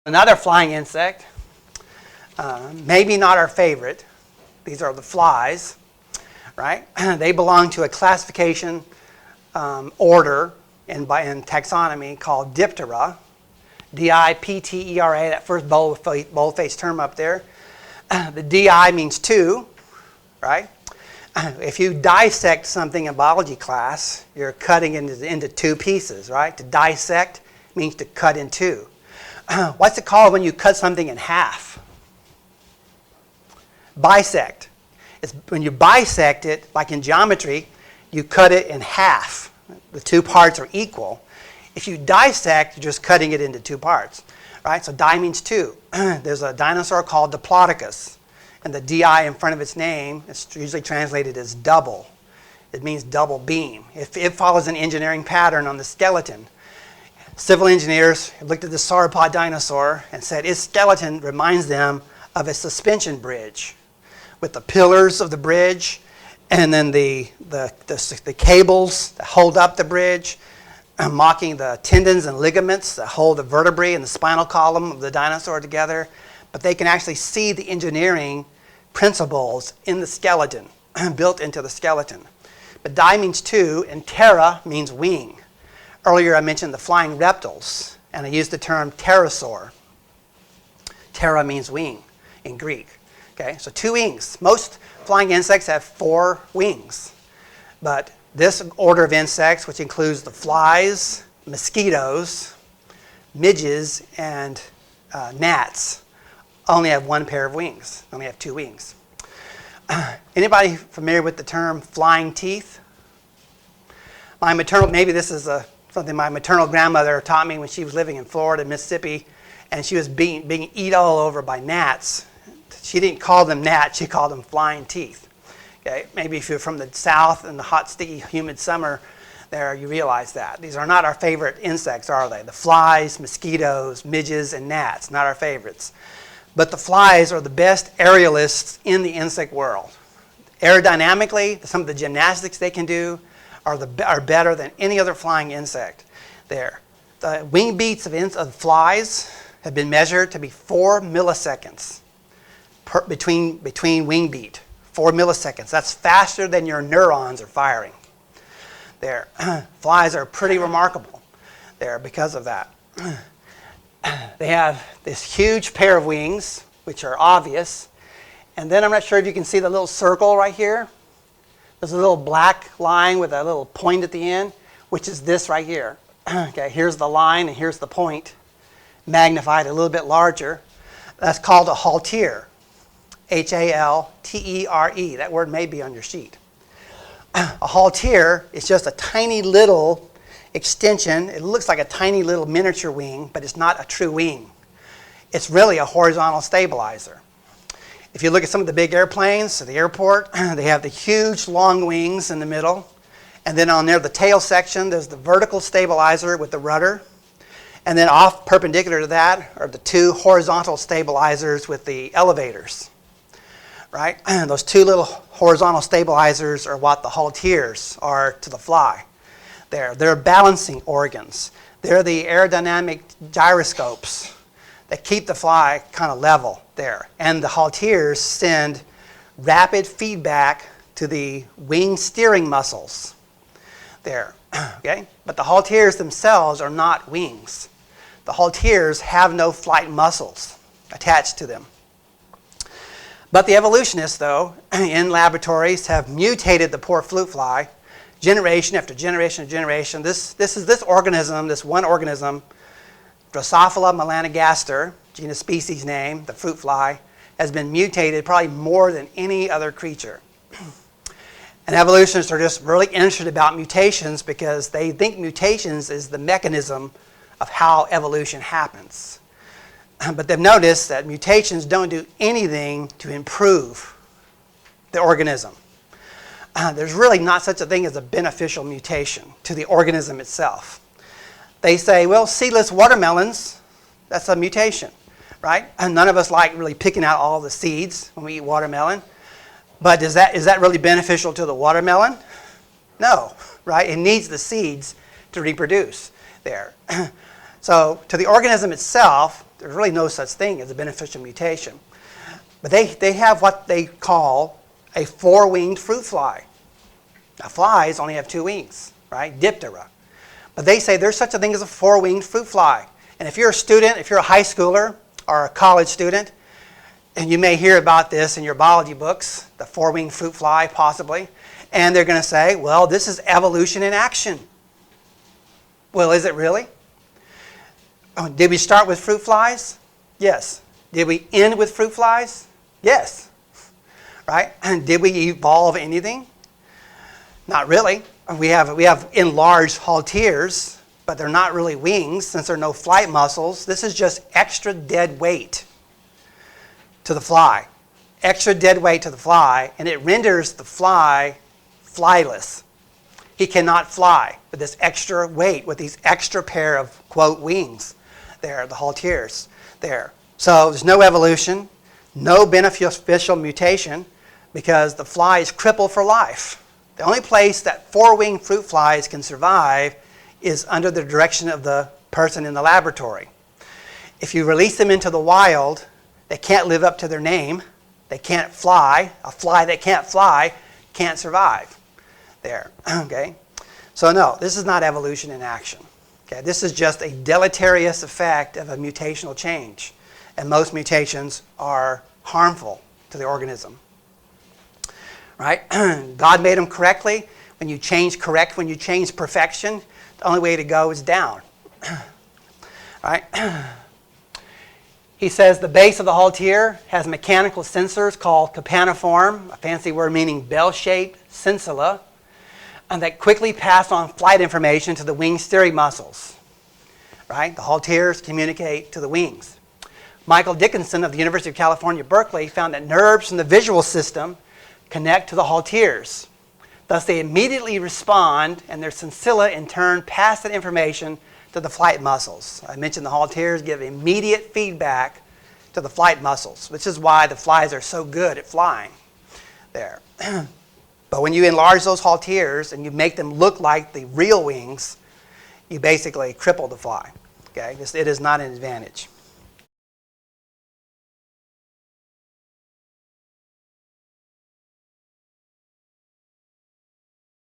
Another flying insect, maybe not our favorite. These are the flies, right? They belong to a classification order in taxonomy called Diptera, D-I-P-T-E-R-A, that first bold-faced term up there. The D-I means two, right? If you dissect something in biology class, you're cutting it into two pieces, right? To dissect means to cut in two. What's it called when you cut something in half? Bisect. It's when you bisect it, like in geometry, you cut it in half. The two parts are equal. If you dissect, you're just cutting it into two parts, right? So di means two. There's a dinosaur called Diplodocus, and the di in front of its name is usually translated as double. It means double beam. It follows an engineering pattern on the skeleton. Civil engineers looked at the sauropod dinosaur and said its skeleton reminds them of a suspension bridge, with the pillars of the bridge and then the cables that hold up the bridge, mocking the tendons and ligaments that hold the vertebrae and the spinal column of the dinosaur together. But they can actually see the engineering principles in the skeleton, built into the skeleton. But di means two, and terra means wing. Earlier I mentioned the flying reptiles, and I used the term pterosaur. Terra means wing in Greek. Okay, so two wings. Most flying insects have four wings. But this order of insects, which includes the flies, mosquitoes, midges, and gnats, only have one pair of wings. Only have two wings. Anybody familiar with the term flying teeth? Maybe this is something my maternal grandmother taught me when she was living in Florida, Mississippi, and she was being eaten all over by gnats. She didn't call them gnats, she called them flying teeth. Okay? Maybe if you're from the south in the hot, sticky, humid summer there, you realize that. These are not our favorite insects, are they? The flies, mosquitoes, midges, and gnats, not our favorites. But the flies are the best aerialists in the insect world. Aerodynamically, some of the gymnastics they can do are better than any other flying insect there. The wing beats of flies have been measured to be 4 milliseconds between wing beat. 4 milliseconds. That's faster than your neurons are firing. There. Flies are pretty remarkable there because of that. They have this huge pair of wings, which are obvious. And then I'm not sure if you can see the little circle right here. There's a little black line with a little point at the end, which is this right here. Okay, here's the line and here's the point, magnified a little bit larger. That's called a haltere. H-A-L-T-E-R-E. That word may be on your sheet. A haltere is just a tiny little extension. It looks like a tiny little miniature wing, but it's not a true wing. It's really a horizontal stabilizer. If you look at some of the big airplanes at the airport, they have the huge long wings in the middle. And then on there, the tail section, there's the vertical stabilizer with the rudder. And then off perpendicular to that are the two horizontal stabilizers with the elevators. Right? Those two little horizontal stabilizers are what the halteres are to the fly. They're balancing organs. They're the aerodynamic gyroscopes that keep the fly kind of level there. And the halteres send rapid feedback to the wing steering muscles there. Okay? But the halteres themselves are not wings. The halteres have no flight muscles attached to them. But the evolutionists, though, in laboratories have mutated the poor fruit fly generation after generation after generation. This organism, this one organism, Drosophila melanogaster, genus species name, the fruit fly, has been mutated probably more than any other creature. And evolutionists are just really interested about mutations because they think mutations is the mechanism of how evolution happens. But they've noticed that mutations don't do anything to improve the organism. There's really not such a thing as a beneficial mutation to the organism itself. They say, well, seedless watermelons, that's a mutation, right? And none of us like really picking out all the seeds when we eat watermelon. But is that really beneficial to the watermelon? No, right? It needs the seeds to reproduce there. So to the organism itself, There's really no such thing as a beneficial mutation. But they have what they call a four-winged fruit fly. Now, flies only have two wings, right? Diptera. But they say there's such a thing as a four-winged fruit fly. And if you're a student, if you're a high schooler or a college student, and you may hear about this in your biology books, the four-winged fruit fly possibly, and they're going to say, well, this is evolution in action. Well, is it really? Oh, did we start with fruit flies? Yes. Did we end with fruit flies? Yes. Right? And did we evolve anything? Not really. We have enlarged halteres, but they're not really wings since there are no flight muscles. This is just extra dead weight to the fly. Extra dead weight to the fly, and it renders the fly flyless. He cannot fly with this extra weight, with these extra pair of, quote, wings there, the halteres there. So there's no evolution, no beneficial mutation, because the fly is crippled for life. The only place that four-winged fruit flies can survive is under the direction of the person in the laboratory. If you release them into the wild, they can't live up to their name. They can't fly. A fly that can't fly can't survive there. Okay? So no, this is not evolution in action. Okay? This is just a deleterious effect of a mutational change. And most mutations are harmful to the organism. Right? God made them correctly. When you change perfection, the only way to go is down. Right? He says the base of the haltere has mechanical sensors called campaniform, a fancy word meaning bell-shaped sensilla, and that quickly pass on flight information to the wing steering muscles. Right? The halteres communicate to the wings. Michael Dickinson of the University of California, Berkeley, found that nerves from the visual system connect to the halteres. Thus, they immediately respond, and their sensilla in turn pass that information to the flight muscles. I mentioned the halteres give immediate feedback to the flight muscles, which is why the flies are so good at flying there. But when you enlarge those halteres and you make them look like the real wings, you basically cripple the fly. Okay? It is not an advantage.